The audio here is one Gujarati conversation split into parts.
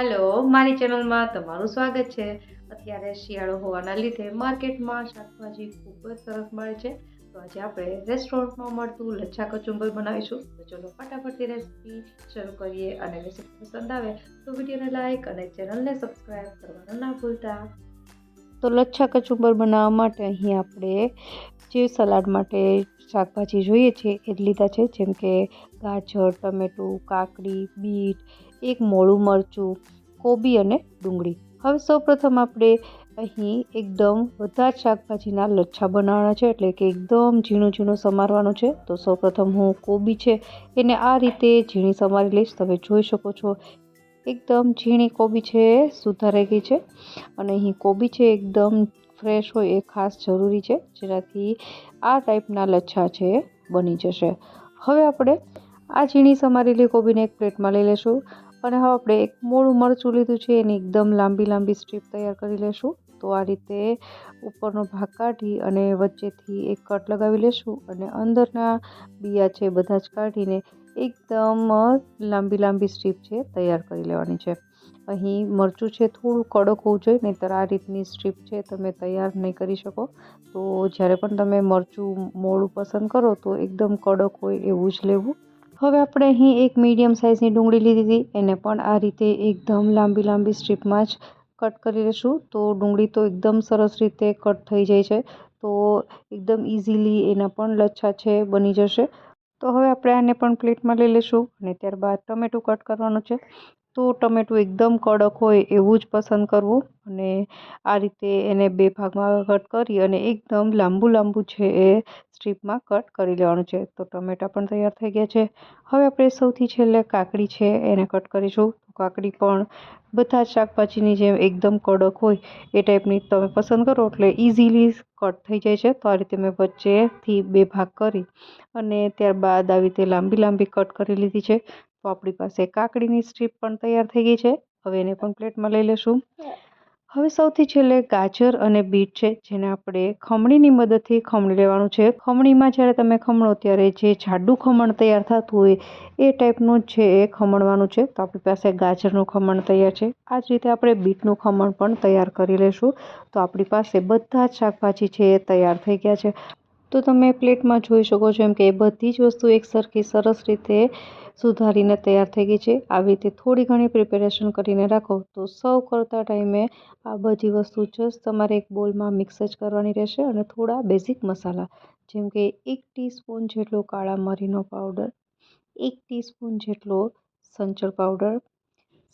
હલો, મારી ચેનલમાં તમારું સ્વાગત છે। અત્યારે શિયાળો હોવાના લીધે માર્કેટમાં શાકભાજી ખૂબ જ સરસ મળે છે। તો આજે આપણે રેસ્ટોરન્ટમાં મળતું લચ્છા કચુંબર બનાવીશું। તો ચલો ફટાફટથી રેસીપી શરૂ કરીએ। અને રેસીપી પસંદ આવે તો વિડીયોને લાઈક અને ચેનલને સબસ્ક્રાઈબ કરવાનું ના ભૂલતા। તો લચ્છા કચુંબર બનાવવા માટે અહીં આપણે જે સલાડ માટે શાકભાજી જોઈએ છે એ લીધા છે, જેમ કે ગાજર, ટમેટું, કાકડી, બીટ, એક મોળું મરચું, કોબી અને ડુંગળી। હવે સૌપ્રથમ આપણે અહીં એકદમ બધા જ શાકભાજીના લચ્છા બનાવવાના છે, એટલે કે એકદમ ઝીણું ઝીણું સમારવાનું છે। તો સૌપ્રથમ હું કોબી છે એને આ રીતે ઝીણી સમારી લઈશ। તમે જોઈ શકો છો એકદમ ઝીણી કોબી છે, સુધારાઈ ગઈ છે। અને અહીં કોબી છે એકદમ ફ્રેશ હોય એ ખાસ જરૂરી છે, જેનાથી આ ટાઈપના લચ્છા છે બની જશે। હવે આપણે આ ઝીણી સમારેલી કોબીને એક પ્લેટમાં લઈ લેશું। અને હવે આપણે એક મોળું મરચું લીધું છે, એની એકદમ લાંબી લાંબી સ્ટ્રીપ તૈયાર કરી લેશું। તો આ રીતે ઉપરનો ભાગ કાઢી અને વચ્ચેથી એક કટ લગાવી લેશું અને અંદરના બિયા છે બધા જ કાઢીને એકદમ લાંબી લાંબી સ્ટ્રીપ છે તૈયાર કરી લેવાની છે। અહીં મરચું છે થોડું કડક હોવું જોઈએ, નહીંતર આ રીતની સ્ટ્રીપ છે તમે તૈયાર નહીં કરી શકો। તો જ્યારે પણ તમે મરચું મોળું પસંદ કરો તો એકદમ કડક હોય એવું જ લેવું। હવે આપણે અહીં એક મીડિયમ સાઇઝની ડુંગળી લીધી હતી, એને પણ આ રીતે એકદમ લાંબી લાંબી સ્ટ્રીપમાં જ કટ કરી લઈશું। તો ડુંગળી તો એકદમ સરસ રીતે કટ થઈ જાય છે, તો એકદમ ઇઝીલી એના પણ લચ્છા છે બની જશે। તો હવે આપણે આને પણ પ્લેટમાં લઈ લઈશું અને ત્યારબાદ ટમેટું કટ કરવાનું છે। તો ટમેટું એકદમ કડક હોય એવું જ પસંદ કરવું અને આ રીતે એને બે ભાગમાં કટ કરી અને એકદમ લાંબુ લાંબુ છે એ સ્ટ્રીપમાં કટ કરી લેવાનું છે। તો ટમેટા પણ તૈયાર થઈ ગયા છે। હવે આપણે સૌથી છેલ્લે કાકડી છે એને કટ કરીશું। કાકડી પણ બધા જ શાકભાજીની જેમ એકદમ કડક હોય એ ટાઈપની તમે પસંદ કરો એટલે ઇઝીલી કટ થઈ જાય છે। તો આ રીતે મેં વચ્ચેથી બે ભાગ કરી અને ત્યારબાદ આવી રીતે લાંબી લાંબી કટ કરી લીધી છે। તો આપણી પાસે કાકડીની સ્ટ્રીપ પણ તૈયાર થઈ ગઈ છે। હવે એને પણ પ્લેટમાં લઈ લેશું। હવે સૌથી છેલ્લે ગાજર અને બીટ છે, જેને આપણે ખમણીની મદદથી ખમણી લેવાનું છે। ખમણીમાં જ્યારે તમે ખમણો ત્યારે જે જાડું ખમણ તૈયાર થતું હોય એ ટાઈપનું છે એ ખમણવાનું છે। તો આપણી પાસે ગાજરનું ખમણ તૈયાર છે, આ જ રીતે આપણે બીટનું ખમણ પણ તૈયાર કરી લઈશું। તો આપણી પાસે બધા જ શાકભાજી છે એ તૈયાર થઈ ગયા છે। તો તમે પ્લેટમાં જોઈ શકો છો એમ કે બધી જ વસ્તુ એકસરખી સરસ રીતે સુધારીને તૈયાર થઈ ગઈ છે। આવી રીતે થોડી ઘણી પ્રિપેરેશન કરીને રાખો તો સર્વ કરતા ટાઈમે આ બધી વસ્તુ જસ્ટ તમારે એક બોલમાં મિક્સ જ કરવાની રહેશે। અને થોડા બેઝિક મસાલા જેમ કે 1 ટીસ્પૂન જેટલો કાળા મરીનો પાવડર, 1 ટીસ્પૂન જેટલો સંચળ પાવડર,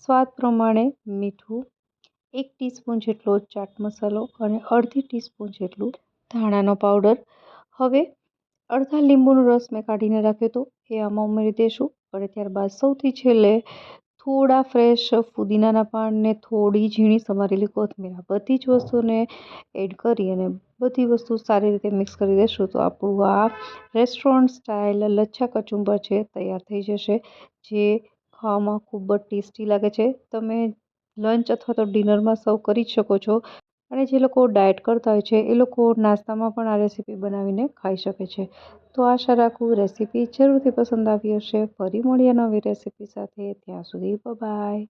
સ્વાદ પ્રમાણે મીઠું, 1 ટીસ્પૂન જેટલો ચાટ મસાલો અને અડધી ટીસ્પૂન જેટલું ધાણાનો પાવડર। હવે અડધા લીંબુનો રસ મેં કાઢીને રાખ્યો હતો એ આમાં ઉમેરી દઈશું। અને ત્યારબાદ સૌથી છેલ્લે થોડા ફ્રેશ ફુદીનાના પાન ને થોડી ઝીણી સમારેલી કોથમીર, આ બધી જ વસ્તુને એડ કરી અને બધી વસ્તુ સારી રીતે મિક્સ કરી દઈશું। તો આપણું આ રેસ્ટોરન્ટ સ્ટાઇલ લચ્છા કચુંબર છે તૈયાર થઈ જશે, જે ખાવામાં ખૂબ જ ટેસ્ટી લાગે છે। તમે લંચ અથવા તો ડિનરમાં સર્વ કરી જ શકો છો। અને જે લોકો ડાયટ કરતા હોય છે એ લોકો નાસ્તામાં પણ આ રેસીપી બનાવીને ખાઈ શકે છે। તો આશા રાખું રેસીપી જરૂરથી પસંદ આવી હશે। ફરી મળીએ નવી રેસીપી સાથે, ત્યાં સુધી બાય બાય।